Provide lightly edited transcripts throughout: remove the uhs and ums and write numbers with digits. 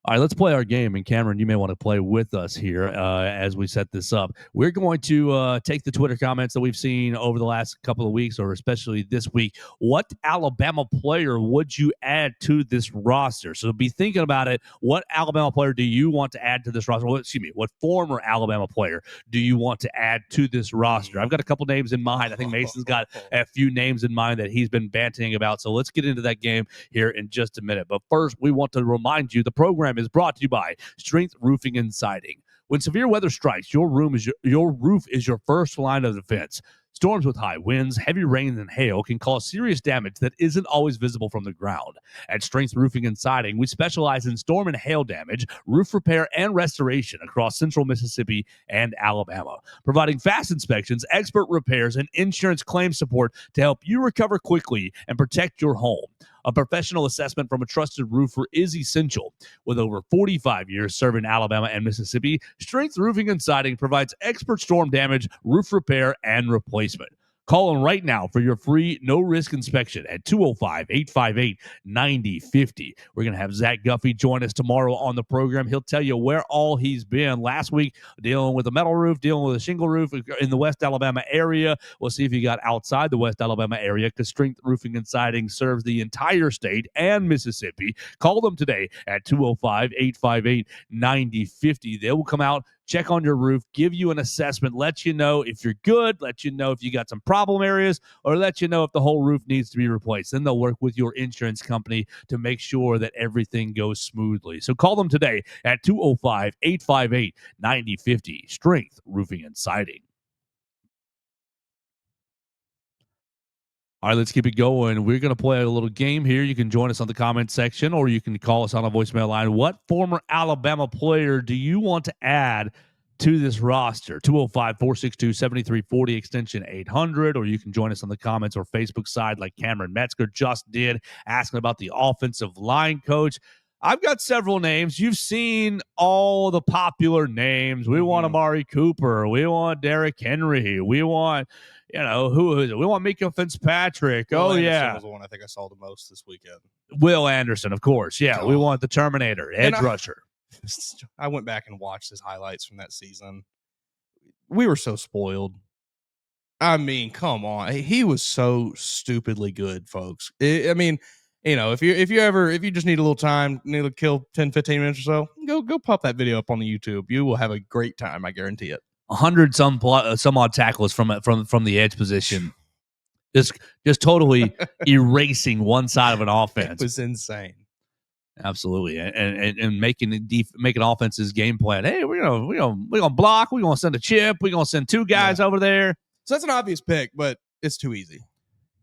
All right, let's play our game. And Cameron, you may want to play with us here as we set this up. We're going to take the Twitter comments that we've seen over the last couple of weeks, or especially this week. What Alabama player would you add to this roster? So be thinking about it. What Alabama player do you want to add to this roster? Well, excuse me, what former Alabama player do you want to add to this roster? I've got a couple names in mind. I think Mason's got a few names in mind that he's been banting about. So let's get into that game here in just a minute. But first, we want to remind you the program is brought to you by Strength Roofing and Siding. When severe weather strikes, your roof is your first line of defense. Storms with high winds, heavy rain, and hail can cause serious damage that isn't always visible from the ground. At Strength Roofing and Siding, we specialize in storm and hail damage, roof repair, and restoration across central Mississippi and Alabama, providing fast inspections, expert repairs, and insurance claim support to help you recover quickly and protect your home. A professional assessment from a trusted roofer is essential. With over 45 years serving Alabama and Mississippi, Strength Roofing and Siding provides expert storm damage, roof repair, and replacement. Call them right now for your free no-risk inspection at 205-858-9050. We're going to have Zach Guffey join us tomorrow on the program. He'll tell you where all he's been. Last week, dealing with a metal roof, dealing with a shingle roof in the West Alabama area. We'll see if he got outside the West Alabama area because Strength Roofing and Siding serves the entire state and Mississippi. Call them today at 205-858-9050. They will come out, check on your roof, give you an assessment, let you know if you're good, let you know if you got some problem areas, or let you know if the whole roof needs to be replaced. Then they'll work with your insurance company to make sure that everything goes smoothly. So call them today at 205-858-9050. Strength Roofing and Siding. All right, let's keep it going. We're going to play a little game here. You can join us on the comment section, or you can call us on a voicemail line. What former Alabama player do you want to add to this roster? 205-462-7340, extension 800, or you can join us on the comments or Facebook side like Cameron Metzger just did, asking about the offensive line coach. I've got several names. You've seen all the popular names. We want Amari Cooper. We want Derrick Henry. We want, who is it? We want Mika Fitzpatrick. Will Anderson yeah. was the one I think I saw the most this weekend. Will Anderson, of course. Yeah, we want the Terminator, edge rusher. I went back and watched his highlights from that season. We were so spoiled. I mean, come on. He was so stupidly good, folks. If you just need a little time, need to kill 10, 15 minutes or so, go pop that video up on the YouTube. You will have a great time. I guarantee it. 100 some odd tackles from the edge position. Just totally erasing one side of an offense. It was insane. Absolutely, and making offense's game plan. Hey, we're gonna block. We're gonna send a chip. We're gonna send two guys over there. So that's an obvious pick, but it's too easy.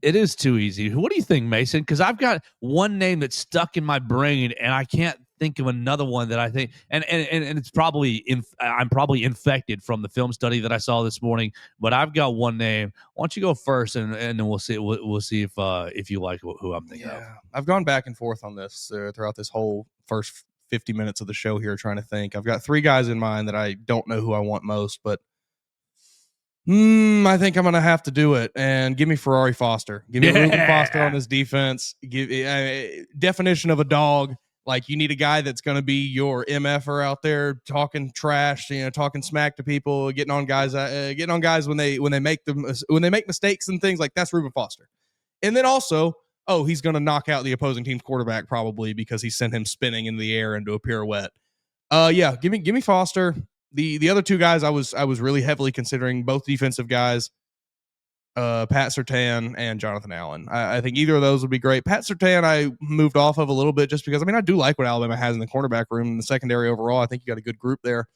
It is too easy. What do you think, Mason? Because I've got one name that's stuck in my brain, and I can't think of another one that I think, and it's probably I'm probably infected from the film study that I saw this morning. But I've got one name. Why don't you go first, and then we'll see if you like who I'm thinking of. I've gone back and forth on this throughout this whole first 50 minutes of the show here, trying to think. I've got three guys in mind that I don't know who I want most, but I think I'm going to have to do it and give me Ferrari Foster. Give me Reuben Foster on this defense. Give definition of a dog. Like, you need a guy that's going to be your MFer out there talking trash, talking smack to people, getting on guys when they make mistakes and things like that's Reuben Foster. And then also, he's going to knock out the opposing team's quarterback probably because he sent him spinning in the air into a pirouette. Give me Foster. The other two guys I was really heavily considering, both defensive guys, Pat Surtain and Jonathan Allen. I think either of those would be great. Pat Surtain I moved off of a little bit just because, I do like what Alabama has in the cornerback room and the secondary overall. I think you got a good group there.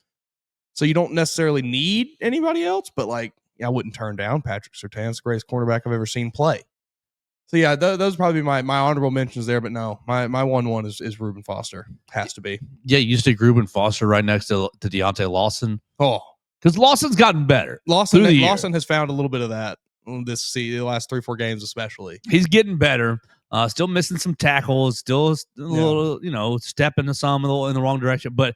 So you don't necessarily need anybody else, but I wouldn't turn down Patrick Surtain. It's the greatest cornerback I've ever seen play. So yeah, those probably be my honorable mentions there, but no, my 1-1 is Reuben Foster. Has to be. Yeah, you stick Reuben Foster right next to Deontay Lawson. Oh, because Lawson's gotten better. Lawson has found a little bit of that the last 3-4 games especially. He's getting better. Still missing some tackles. Still a little, stepping some in the wrong direction, but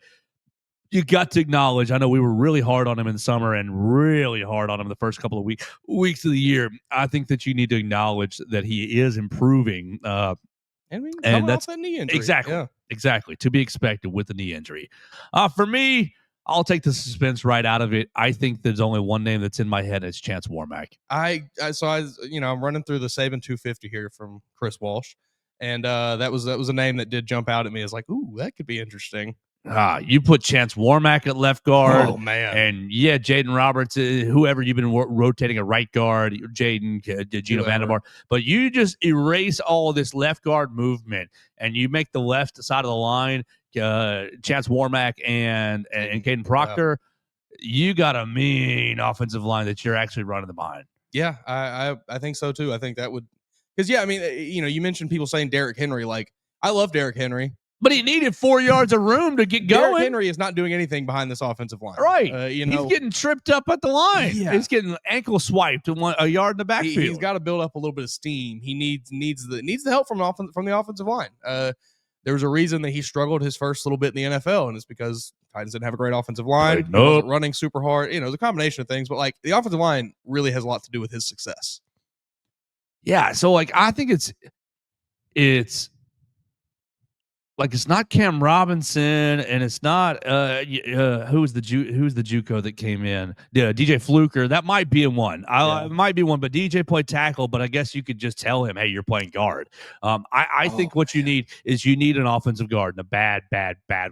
you got to acknowledge, I know we were really hard on him in the summer and really hard on him the first couple of weeks of the year. I think that you need to acknowledge that he is improving. And that's that knee injury. Exactly. Yeah. exactly. To be expected with the knee injury. For me, I'll take the suspense right out of it. I think there's only one name that's in my head, and it's Chance Warmack. I'm running through the Saban 250 here from Chris Walsh, and that was a name that did jump out at me as like, ooh, that could be interesting. You put Chance Warmack at left guard. Oh, man. And yeah, Jaden Roberts, whoever you've been rotating at right guard, Jaden, Gino Vandermark, but you just erase all of this left guard movement and you make the left side of the line, Chance Warmack and Caden Proctor. You got a mean offensive line that you're actually running the behind. Yeah, I think so too. I think that would, because I mean, you mentioned people saying Derrick Henry. Like, I love Derrick Henry, but he needed 4 yards of room to get going. Derrick Henry is not doing anything behind this offensive line. Right. He's getting tripped up at the line. Yeah. He's getting ankle swiped a yard in the backfield. He's got to build up a little bit of steam. He needs the help from the offensive line. There was a reason that he struggled his first little bit in the NFL, and it's because Titans didn't have a great offensive line. He wasn't running super hard. It was a combination of things, but like the offensive line really has a lot to do with his success. Yeah. So like, I think it's like, it's not Cam Robinson, and it's not who's the JUCO that came in? Yeah, DJ Fluker. That might be one. It might be one, but DJ played tackle. But I guess you could just tell him, hey, you're playing guard. I think what you need is an offensive guard in a bad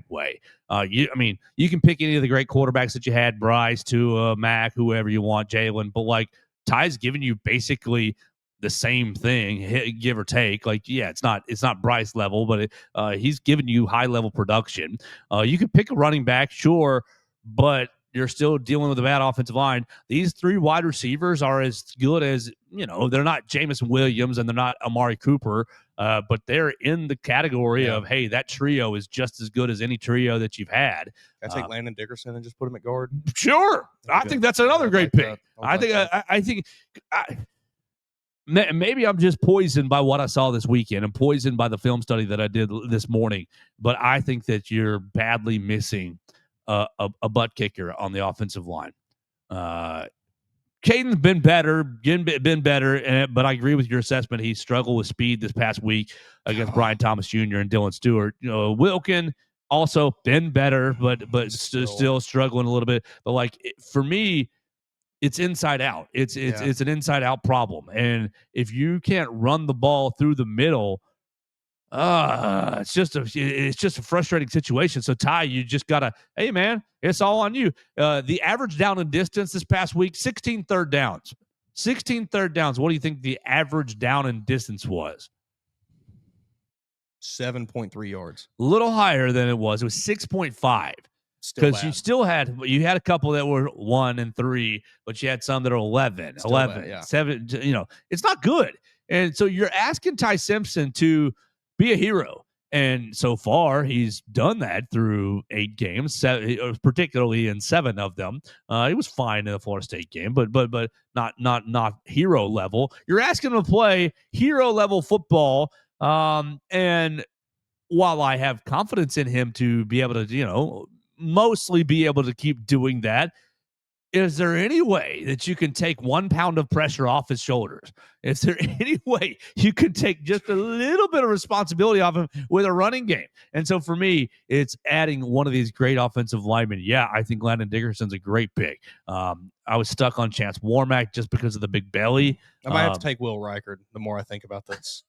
way. You can pick any of the great quarterbacks that you had, Bryce, Tua, Mac, whoever you want, Jalen, but like Ty's giving you basically the same thing, give or take. Like, yeah, it's not Bryce level, but he's giving you high level production. You could pick a running back, sure, but you're still dealing with a bad offensive line. These three wide receivers are as good as, they're not Jameson Williams and they're not Amari Cooper, but they're in the category of, hey, that trio is just as good as any trio that you've had. I take Landon Dickerson and just put him at guard. Sure, I think that's another great pick. I think. Maybe I'm just poisoned by what I saw this weekend and poisoned by the film study that I did this morning. But I think that you're badly missing a butt kicker on the offensive line. Caden's been better, but I agree with your assessment. He struggled with speed this past week against Brian Thomas Jr. and Dylan Stewart. Wilkin also been better, but still struggling a little bit. But like, for me, it's inside out. It's an inside out problem. And if you can't run the ball through the middle, it's just a frustrating situation. So Ty, you just gotta, hey man, it's all on you. The average down and distance this past week, 16 third downs. 16 third downs. What do you think the average down and distance was? 7.3 yards. A little higher than it was. It was 6.5. Because you had a couple that were 1 and 3, but you had some that are 11, 7. It's not good. And so you're asking Ty Simpson to be a hero. And so far, he's done that through 8 games, particularly in 7 of them. He was fine in the Florida State game, but not hero level. You're asking him to play hero level football, and while I have confidence in him to be able to, mostly be able to keep doing that, is there any way that you can take 1 pound of pressure off his shoulders? Is there any way you could take just a little bit of responsibility off him with a running game? And so for me, it's adding one of these great offensive linemen. Yeah, I think Landon Dickerson's a great pick. I was stuck on Chance Warmack just because of the big belly. I might have to take Will Reichard the more I think about this.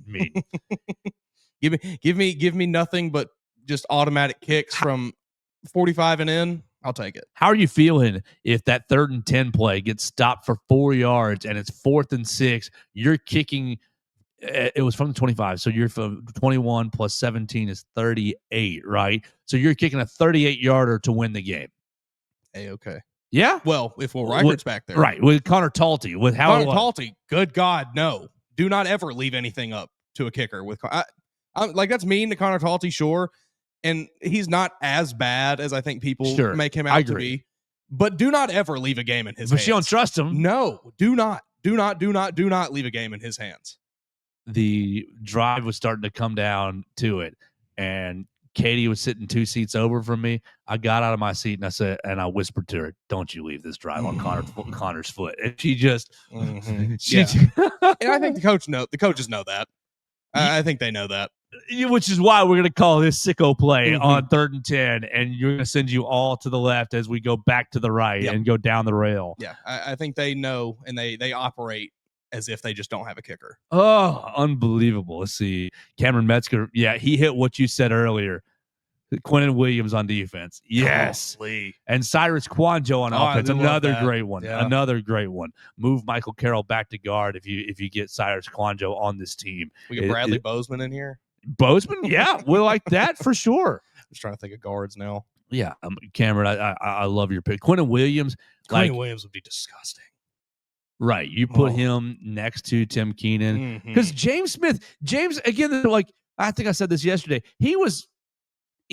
Me. Give me nothing but just automatic kicks from 45 and in. I'll take it. How are you feeling if that 3rd and 10 play gets stopped for 4 yards and it's 4th and 6? You're kicking. It was from the 25, so you're from 21 plus 17 is 38, right? So you're kicking a 38-yarder to win the game. Hey, okay. Yeah. Well, if Will Reichard's back there, right? With Connor Talty, good God, no! Do not ever leave anything up to a kicker. That's mean to Connor Talty, sure. And he's not as bad as I think people make him out to be. But do not ever leave a game in his hands. But you don't trust him. No, do not leave a game in his hands. The drive was starting to come down to it. And Katie was sitting 2 seats over from me. I got out of my seat and I whispered to her, "Don't you leave this drive on Connor's foot." And she just... And I think the coaches know that. I think they know that. which is why we're going to call this sicko play on 3rd and 10, and you're going to send you all to the left as we go back to the right and go down the rail. Yeah, I think they know, and they operate as if they just don't have a kicker. Oh, unbelievable. Let's see. Cameron Metzger, yeah, he hit what you said earlier. Quentin Williams on defense. Yes. Holy. And Cyrus Kwanjo on offense. Another great one. Yeah. Another great one. Move Michael Carroll back to guard if you get Cyrus Kwanjo on this team. We get Bradley Bozeman in here. Bozeman? Yeah, we like that for sure. I'm just trying to think of guards now. Yeah, Cameron, I love your pick. Quentin Williams. Quentin Williams would be disgusting. Right. You put him next to Tim Keenan. Because James Smith, again, like, I think I said this yesterday, he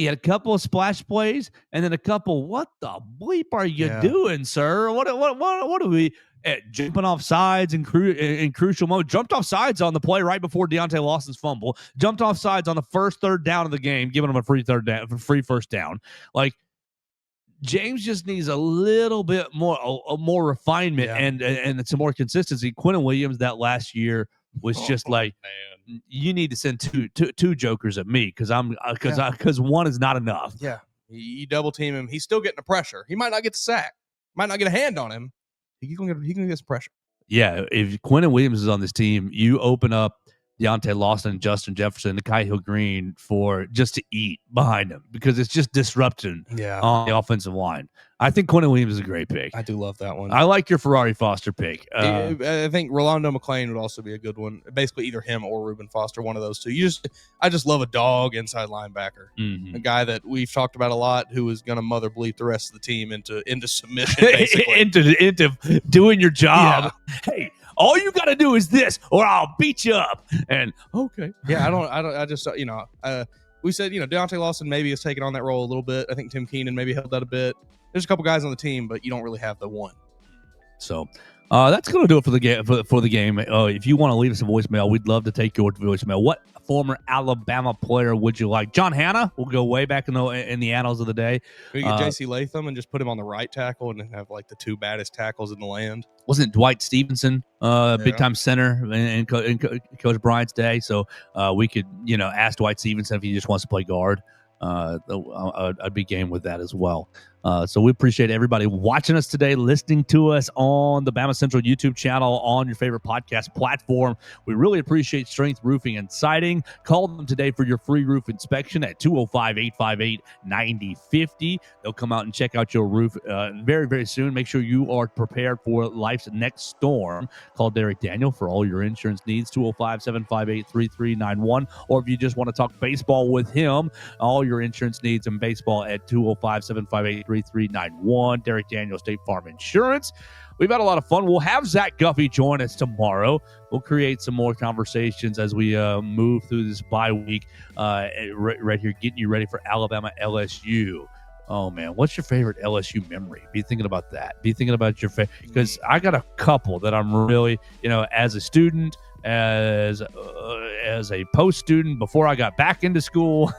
had a couple of splash plays and then a couple, what the bleep are you doing, sir? What are we jumping off sides in crucial moments? Jumped off sides on the play right before Deontay Lawson's fumble. Jumped off sides on the first third down of the game, giving him a free first down. Like, James just needs a little bit more refinement and some more consistency. Quentin Williams that last year was just like, man, you need to send two jokers at me because one is not enough. Yeah, you double team him, he's still getting the pressure. He might not get the sack, might not get a hand on him. He can get some pressure. Yeah, if Quentin Williams is on this team, you open up Deontay Lawson and Justin Jefferson and Kai Hill Green for just to eat behind him because it's just disrupting on the offensive line. I think Quentin Williams is a great pick. I do love that one. I like your Ferrari Foster pick. I think Rolando McClain would also be a good one. Basically, either him or Reuben Foster, one of those two. I just love a dog inside linebacker, a guy that we've talked about a lot, who is going to mother bleep the rest of the team into submission, basically. into doing your job. Yeah. Hey, all you got to do is this, or I'll beat you up. And okay, yeah, I just we said Deontay Lawson maybe has taken on that role a little bit. I think Tim Keenan maybe held that a bit. There's a couple guys on the team, but you don't really have the one. So that's going to do it for the game. For the game. If you want to leave us a voicemail, we'd love to take your voicemail. What former Alabama player would you like? John Hanna. We'll go way back in the annals of the day. We get J.C. Latham and just put him on the right tackle and have like the two baddest tackles in the land. Wasn't Dwight Stevenson big time center in Coach Bryant's day? So we could ask Dwight Stevenson if he just wants to play guard. I'd be game with that as well. So we appreciate everybody watching us today, listening to us on the BamaCentral YouTube channel, on your favorite podcast platform. We really appreciate Strength Roofing and Siding. Call them today for your free roof inspection at 205-858-9050. They'll come out and check out your roof very, very soon. Make sure you are prepared for life's next storm. Call Derek Daniel for all your insurance needs, 205-758-3391. Or if you just want to talk baseball with him, all your insurance needs in baseball at 205-758-3391. Derek Daniel, State Farm Insurance. We've had a lot of fun. We'll have Zach Guffey join us tomorrow. We'll create some more conversations as we move through this bye week right here, getting you ready for Alabama LSU. Oh, man, what's your favorite LSU memory? Be thinking about that. Be thinking about your favorite, because I got a couple that I'm really, as a student, as a post-student, before I got back into school,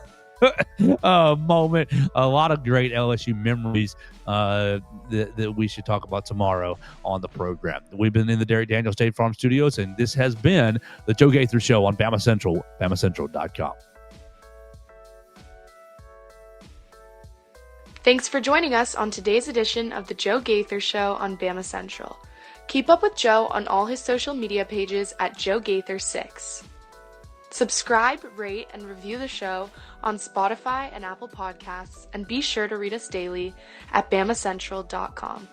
moment. A lot of great LSU memories that we should talk about tomorrow on the program. We've been in the Derek Daniel State Farm Studios, and this has been the Joe Gaither Show on BamaCentral, BamaCentral.com. Thanks for joining us on today's edition of the Joe Gaither Show on BamaCentral. Keep up with Joe on all his social media pages at Joe Gaither6. Subscribe, rate, and review the show on Spotify and Apple Podcasts, and be sure to read us daily at BamaCentral.com.